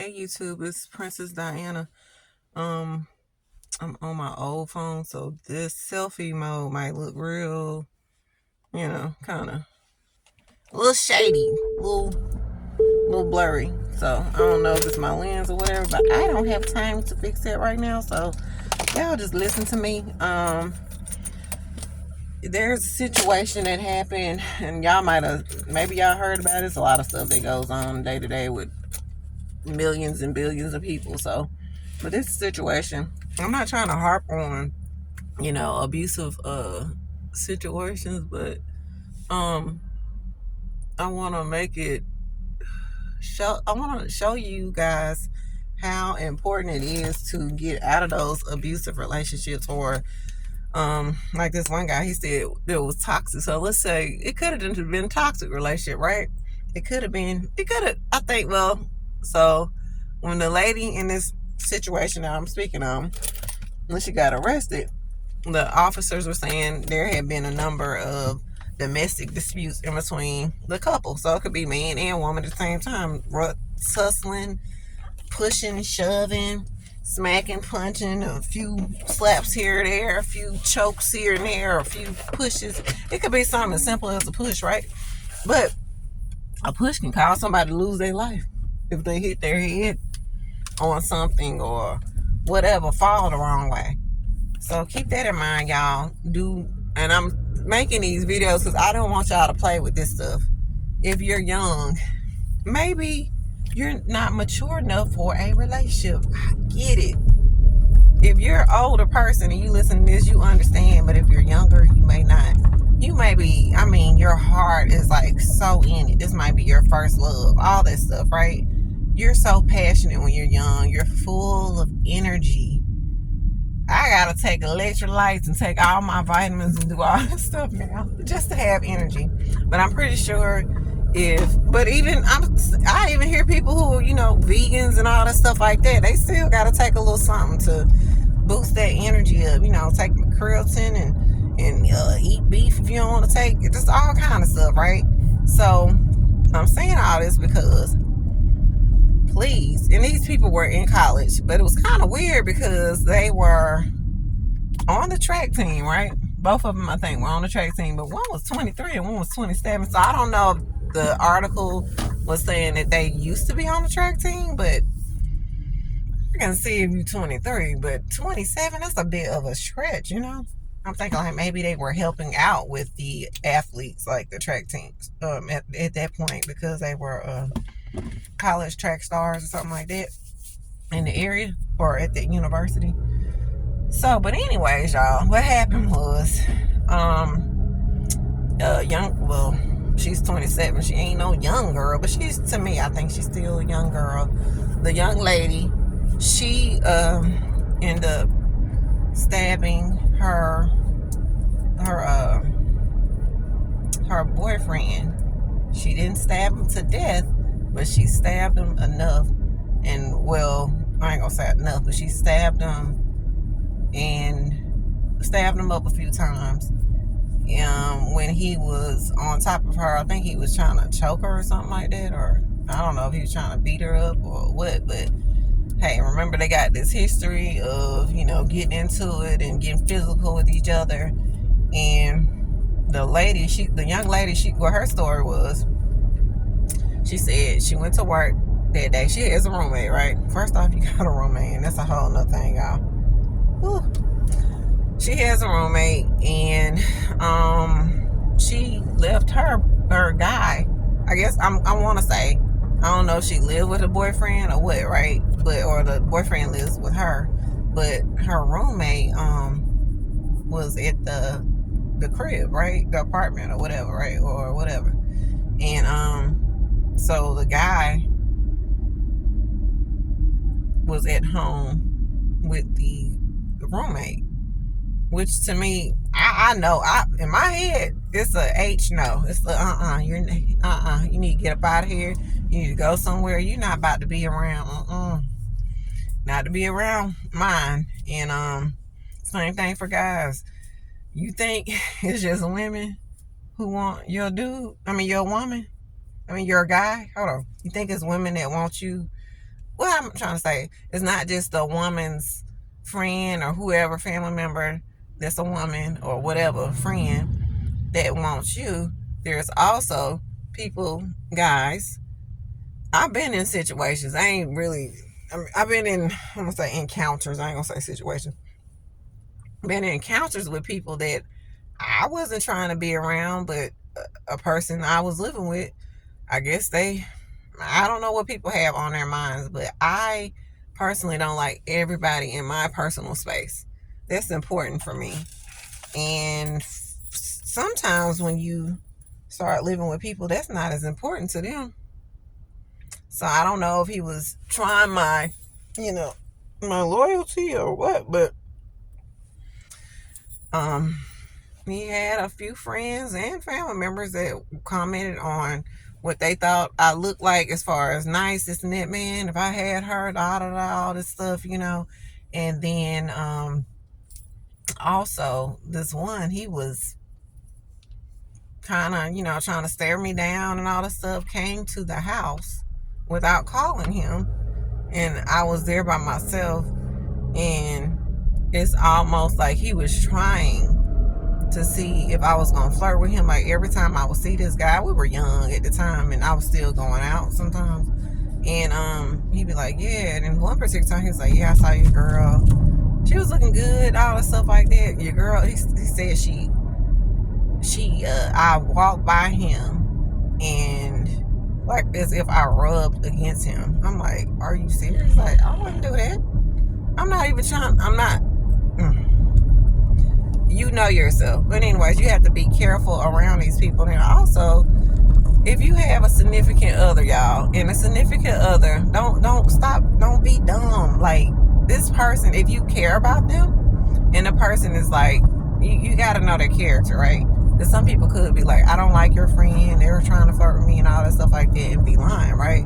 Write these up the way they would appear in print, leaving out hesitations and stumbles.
Hey YouTube, it's Princess Diana. Um, I'm on my old phone, so this selfie mode might look real, kind of a little shady, little blurry. So I don't know if it's my lens or whatever, but I don't have time to fix that right now. So y'all just listen to me. There's a situation that happened, and maybe y'all heard about it. It's a lot of stuff that goes on day to day with millions and billions of people. So, but this situation, I'm not trying to harp on, abusive situations, but um, I want to I want to show you guys how important it is to get out of those abusive relationships, or like this one guy, he said it was toxic. So let's say it could have been a toxic relationship, right? I think, so when the lady in this situation that I'm speaking on, when she got arrested, the officers were saying there had been a number of domestic disputes in between the couple. So it could be man and woman at the same time, tussling, pushing, shoving, smacking, punching, a few slaps here or there, a few chokes here and there, a few pushes. It could be something as simple as a push, right? But a push can cause somebody to lose their life if they hit their head on something or whatever, fall the wrong way. So keep that in mind, y'all. And I'm making these videos because I don't want y'all to play with this stuff. If you're young, maybe you're not mature enough for a relationship. I get it. If you're an older person and you listen to this, you understand. But if you're younger, you may not. You may be, your heart is like so in it. This might be your first love, all that stuff, right? You're so passionate when you're young. You're full of energy. I gotta take electrolytes and take all my vitamins and do all this stuff now just to have energy. But I'm pretty sure I even hear people who, vegans and all that stuff like that, they still gotta take a little something to boost that energy up. Take creatine and eat beef if you don't want to take it. Just all kind of stuff, right? So I'm saying all this because please, and these people were in college, but it was kind of weird because they were on the track team, right? Both of them, I think, were on the track team, but one was 23 and one was 27. So I don't know if the article was saying that they used to be on the track team, but I can see if you're 23, but 27, that's a bit of a stretch, I'm thinking like maybe they were helping out with the athletes, like the track teams, at that point, because they were college track stars or something like that in the area or at the university. So, but anyways, y'all, what happened was, she's 27. She ain't no young girl, but to me, I think she's still a young girl. The young lady, she ended up stabbing her boyfriend. She didn't stab him to death, but she stabbed him enough, and I ain't gonna say enough, but she stabbed him up a few times. When he was on top of her, I think he was trying to choke her or something like that, or I don't know if he was trying to beat her up or what, but hey, remember they got this history of, getting into it and getting physical with each other. And the young lady, her story was, she said she went to work that day. She has a roommate, right? First off, you got a roommate, and that's a whole nother thing, y'all. Whew. She has a roommate, and she left her guy. I guess I want to say, I don't know if she lived with a boyfriend or what, right? Or the boyfriend lives with her, but her roommate was at the crib, right? The apartment or whatever, right? Or whatever. And so the guy was at home with the roommate, which to me, I know, in my head, it's a H no. It's a you need to get up out of here. You need to go somewhere. You're not about to be around, not to be around mine. And same thing for guys. You think it's just women who want your dude? Your woman? Your guy? Hold on. You think it's women that want you what I'm trying to say, it's not just the woman's friend or whoever family member that's a woman or whatever friend that wants you. There's also people, guys. I've been in situations. I've been in, I'm gonna say encounters. I ain't gonna say situations. Been in encounters with people that I wasn't trying to be around, but a person I was living with, I guess I don't know what people have on their minds, but I personally don't like everybody in my personal space. That's important for me. And sometimes when you start living with people, that's not as important to them. So I don't know if he was trying my loyalty or what, but he had a few friends and family members that commented on what they thought I looked like as far as nice, this and that, man. If I had her, all this stuff, And then also this one, he was kind of, trying to stare me down and all this stuff, came to the house without calling him. And I was there by myself. And it's almost like he was trying to see if I was going to flirt with him. Like every time I would see this guy, we were young at the time and I was still going out sometimes. And he'd be like, yeah. And then one particular time he was like, yeah, I saw your girl. She was looking good, all that stuff like that. Your girl, he said I walked by him and like as if I rubbed against him. I'm like, are you serious? Like, I wouldn't do that. I'm not even trying, you know yourself. But anyways, you have to be careful around these people. And also, if you have a significant other, y'all, and a significant other, don't be dumb. Like this person, if you care about them, and the person is like, you got to know their character, right? Because some people could be like, I don't like your friend, they were trying to flirt with me and all that stuff like that, and be lying, right?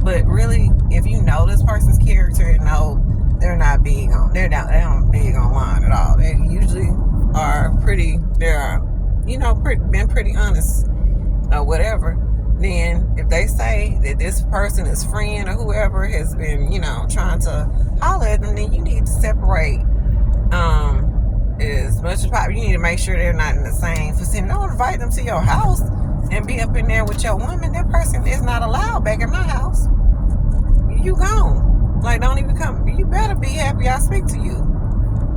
But really, if you know this person's character and know they're not big on, they don't big on lying at all. They usually are been pretty honest or whatever. Then if they say that this person is friend or whoever has been, trying to holler at them, then you need to separate as much as possible. You need to make sure they're not in the same vicinity. Don't invite them to your house and be up in there with your woman. That person is not allowed back in my house. You gone. Like, don't even come. You better be happy I speak to you.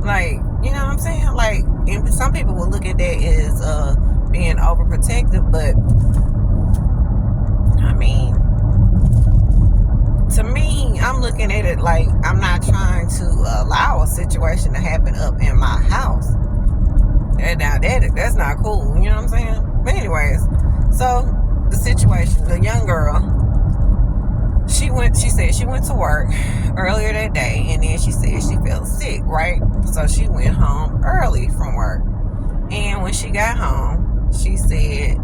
Like, you know what I'm saying? Like, and some people will look at that as being overprotective, but I mean, to me, I'm looking at it like I'm not trying to allow a situation to happen up in my house. And now that's not cool, you know what I'm saying? But anyways, so the situation, the young girl, she said she went to work earlier that day, and then she said she felt sick, right? So she went home early from work. And when she got home, she said,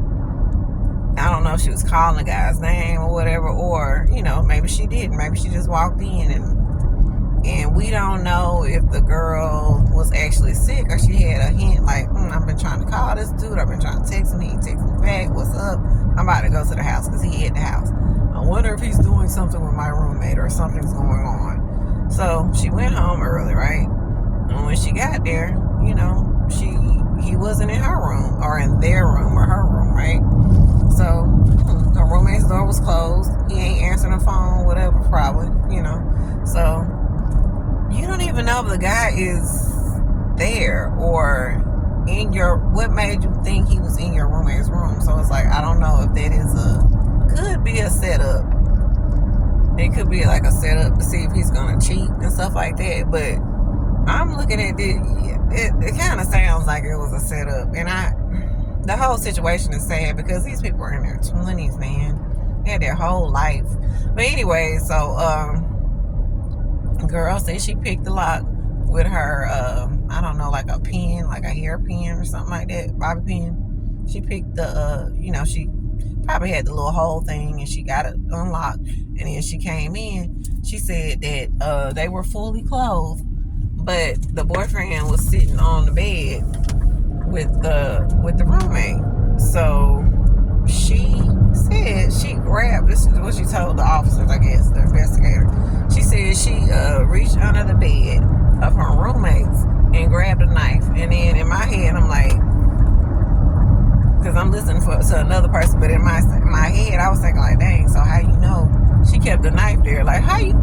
I don't know if she was calling the guy's name or whatever, or, maybe she didn't. Maybe she just walked in and we don't know if the girl was actually sick or she had a hint like, I've been trying to call this dude. I've been trying to text him. He texted me back. What's up? I'm about to go to the house because he at the house. I wonder if he's doing something with my roommate or something's going on. So she went home early, right? And when she got there, he wasn't in her room or in their room or her room, right? So her roommate's door was closed. He ain't answering the phone, whatever, probably, So you don't even know if the guy is there or what made you think he was in your roommate's room. So it's like, I don't know if that could be a setup. It could be like a setup to see if he's gonna cheat and stuff like that. But I'm looking at it kind of sounds like it was a setup. And the whole situation is sad because these people are in their 20s, man. They had their whole life. But anyway, so girl said she picked the lock with her, I don't know, like a pen, like a hair pen or something like that, bobby pin. She picked she probably had the little hole thing and she got it unlocked. And then she came in. She said that they were fully clothed, but the boyfriend was sitting on the bed with the roommate. So she said she grabbed, this is what she told the officers, I guess, the investigator. She reached under the bed of her roommates and grabbed a knife. And then in my head, I'm like, because I'm listening to another person, but in my head, I was thinking like, dang, so how you know she kept the knife there? Like, how you?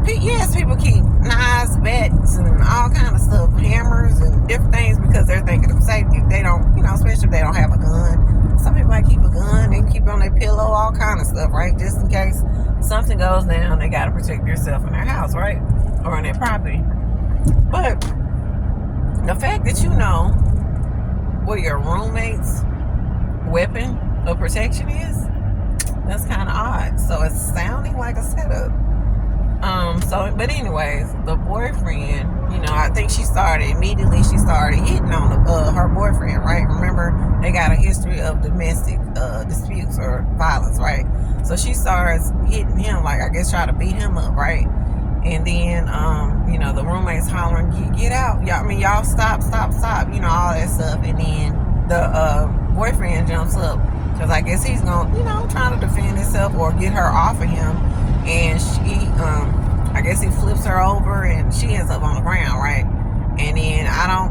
Yes, people keep knives, bats, and all kind of stuff, hammers and different things because they're thinking of safety. They don't, especially if they don't have a gun. Some people might keep a gun, they keep it on their pillow, all kind of stuff, right? Just in case something goes down, they got to protect themselves in their house, right? Or in their property. But the fact that you know where your roommate's weapon of protection is, that's kind of odd. So it's sounding like a setup. But anyways, the boyfriend, I think she started hitting on her boyfriend, right? Remember, they got a history of domestic disputes or violence, right? So she starts hitting him, like, I guess, try to beat him up, right? And then, the roommates hollering, get out. Y'all stop, all that stuff. And then the boyfriend jumps up because I guess he's going, trying to defend himself or get her off of him. And I guess he flips her over and she ends up on the ground, right? And then I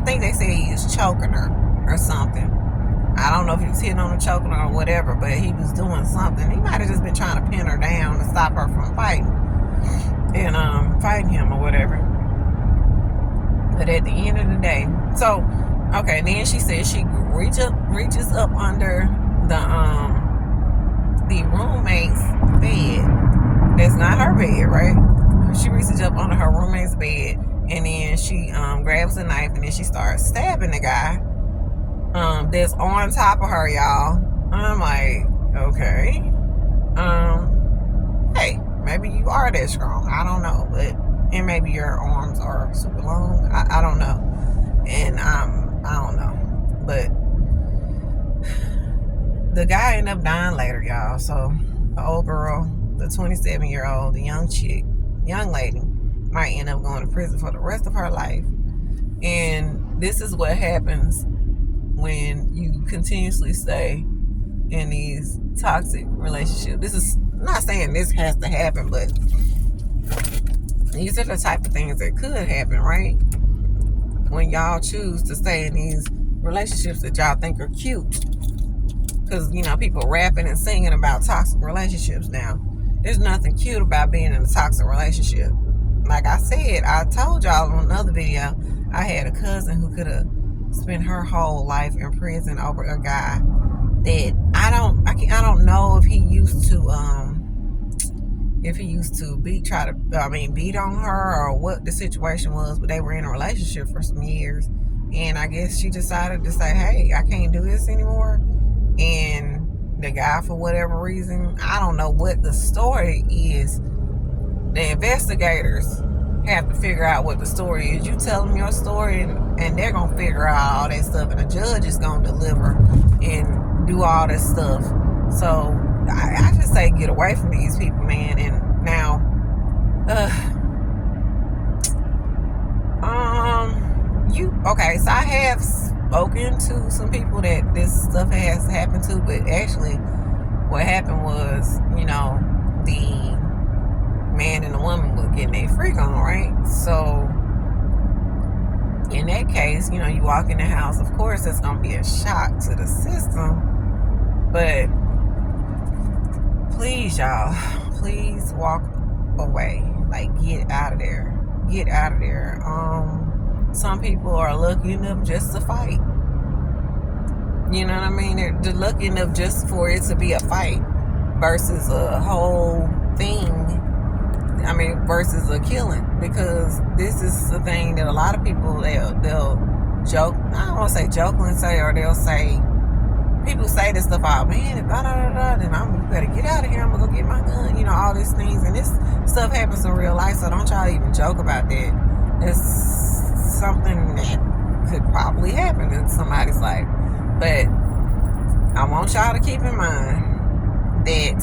think they say he was choking her or something. I don't know if he was hitting on her, choking her or whatever, but he was doing something. He might have just been trying to pin her down to stop her from fighting him or whatever. But at the end of the day, so, okay, then she said she reaches up under the roommate's bed. That's not her bed, right? She reaches up under her roommate's bed, and then she grabs a knife, and then she starts stabbing the guy that's on top of her, y'all. I'm like, okay, hey, maybe you are that strong. I don't know, and maybe your arms are super long. I don't know, and I don't know, but the guy ended up dying later, y'all. So the old girl, the 27-year-old, the young lady, might end up going to prison for the rest of her life. And this is what happens when you continuously stay in these toxic relationships. This is not saying this has to happen, but these are the type of things that could happen, right? When y'all choose to stay in these relationships that y'all think are cute. Because, people rapping and singing about toxic relationships now. There's nothing cute about being in a toxic relationship. Like I said, I told y'all on another video, I had a cousin who could have spent her whole life in prison over a guy that I don't know if he used to beat on her or what the situation was, but they were in a relationship for some years. And I guess she decided to say, hey, I can't do this anymore. And the guy, for whatever reason, I don't know what the story is. The investigators have to figure out what the story is. You tell them your story, and they're going to figure out all that stuff. And the judge is going to deliver and do all this stuff. So I just say get away from these people, man. And now, so I have spoken to some people that this stuff has happened to, but actually what happened was, the man and the woman were getting their freak on, right? So in that case, you walk in the house, of course it's going to be a shock to the system, but please, y'all, please walk away. Like, get out of there. Some people are lucky enough just to fight. You know what I mean? They're lucky enough just for it to be a fight versus a whole thing. Versus a killing. Because this is the thing that a lot of people, they'll joke. I don't want to say jokingly say, or they'll say, people say this stuff out, man, then you better get out of here. I'm going to go get my gun. All these things. And this stuff happens in real life, so don't y'all even joke about that. It's something that could probably happen in somebody's life. But I want y'all to keep in mind that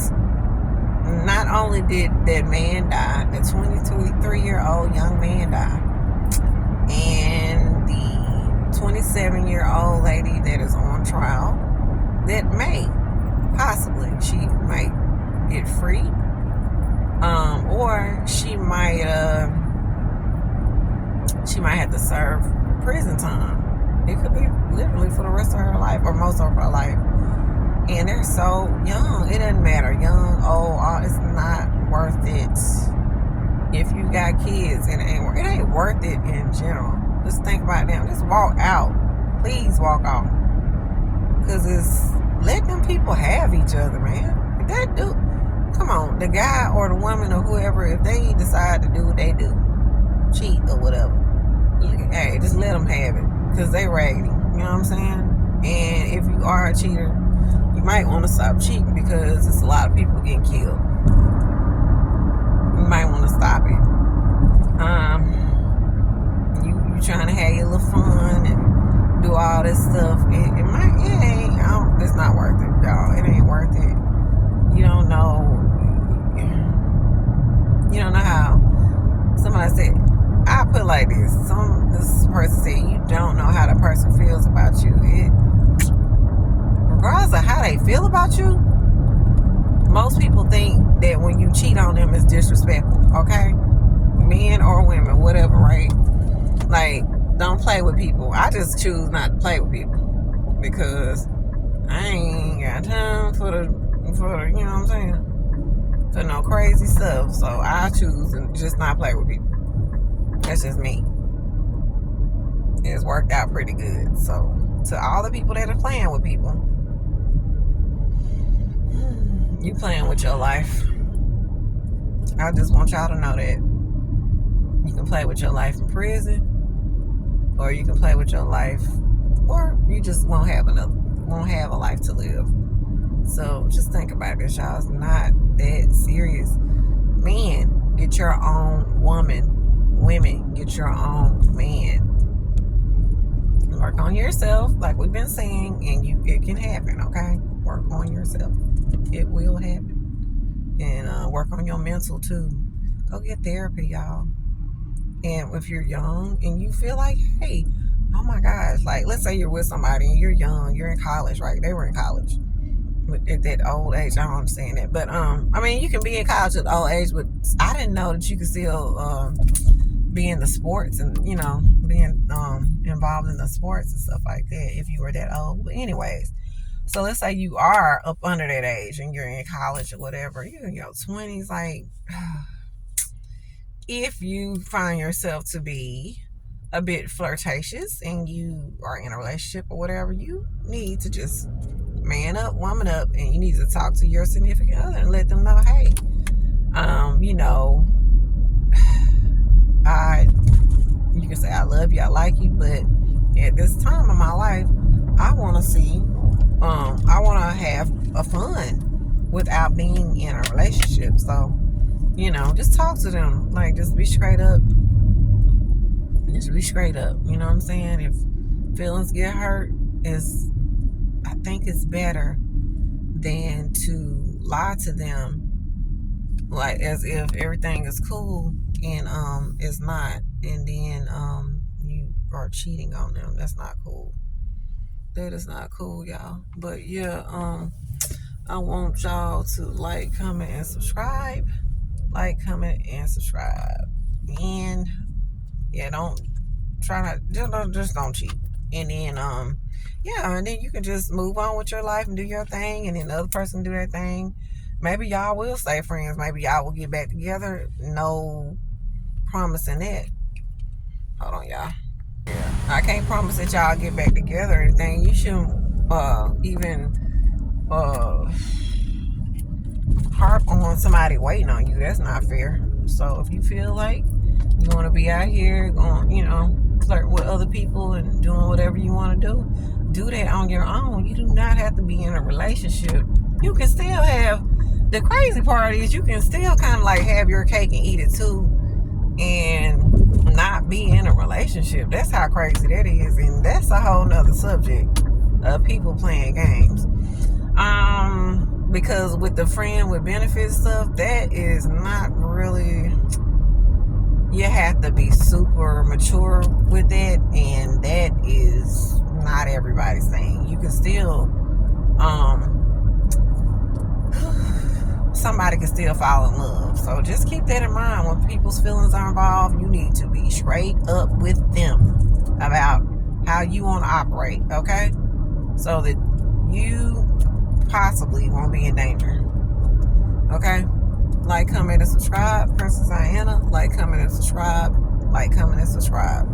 not only did that man die, the 23-year-old young man die, and the 27-year-old lady that is on trial, that she might get free, or she might have to serve prison time. It could be literally for the rest of her life or most of her life. And they're so young. It doesn't matter, young, old, it's not worth it. If you got kids, it ain't worth it in general. Just think about them. Just walk out. Please walk out. Because let them people have each other, man. If they do, come on, the guy or the woman or whoever, if they decide to do what they do, cheat or whatever, hey, just let them have it. Because they raggedy. You know what I'm saying? And if you are a cheater, you might want to stop cheating because it's a lot of people getting killed. You might want to stop it. You trying to have your little fun and do all this stuff. It's not worth it, y'all. It ain't worth it. You don't know how. Somebody said, I put it like this. This person said, you don't know how the person feels about you. Regardless of how they feel about you, most people think that when you cheat on them, it's disrespectful, okay? Men or women, whatever, right? Like, don't play with people. I just choose not to play with people because I ain't got time for the you know what I'm saying? For no crazy stuff. So I choose to just not play with people. That's just me. It's worked out pretty good. So to all the people that are playing with people, you playing with your life. I just want y'all to know that you can play with your life in prison, or you can play with your life, or you just won't have a life to live. So just think about this, y'all. It's not that serious. Men, get your own woman. Women, get your own man. Work on yourself, like we've been saying, and it can happen, okay? Work on yourself. It will happen. And work on your mental too. Go get therapy, y'all. And if you're young and you feel like, hey, oh my gosh, like let's say you're with somebody and you're young, you're in college, right? They were in college at that old age. I don't understand that, but you can be in college at old age, but I didn't know that you could still be in the sports and being involved in the sports and stuff like that if you were that old. But anyways, so let's say you are up under that age and you're in college or whatever, you're in your 20s, like if you find yourself to be a bit flirtatious and you are in a relationship or whatever, you need to just man up, woman up, and you need to talk to your significant other and let them know, hey, you can say I love you, I like you, but at this time in my life, I want to have a fun without being in a relationship. So, just talk to them. Like, just be straight up. Just be straight up. You know what I'm saying? If feelings get hurt, I think it's better than to lie to them, like as if everything is cool and it's not, and then you are cheating on them. That's not cool. That is not cool, y'all. But yeah, I want y'all to like, comment, and subscribe. Like, comment, and subscribe. And yeah, don't cheat. And then and then you can just move on with your life and do your thing, and then the other person do their thing. Maybe y'all will stay friends. Maybe y'all will get back together. No promising that. Hold on, y'all. Yeah, I can't promise that y'all get back together or anything. You shouldn't even harp on somebody waiting on you. That's not fair. So if you feel like you want to be out here going, flirt with other people and doing whatever you want to do that on your own. You do not have to be in a relationship. You can still have, the crazy part is you can still kind of like have your cake and eat it too, and not be in a relationship. That's how crazy that is, and that's a whole nother subject of people playing games. Because with the friend with benefits stuff, that is not really, you have to be super mature with that, and that is not everybody's thing. You can still somebody can still fall in love. So just keep that in mind. When people's feelings are involved, you need to be straight up with them about how you want to operate, okay? So that you possibly won't be in danger. Okay? Like, comment, and subscribe. Princess Diana. Like, comment, and subscribe. Like, comment, and subscribe.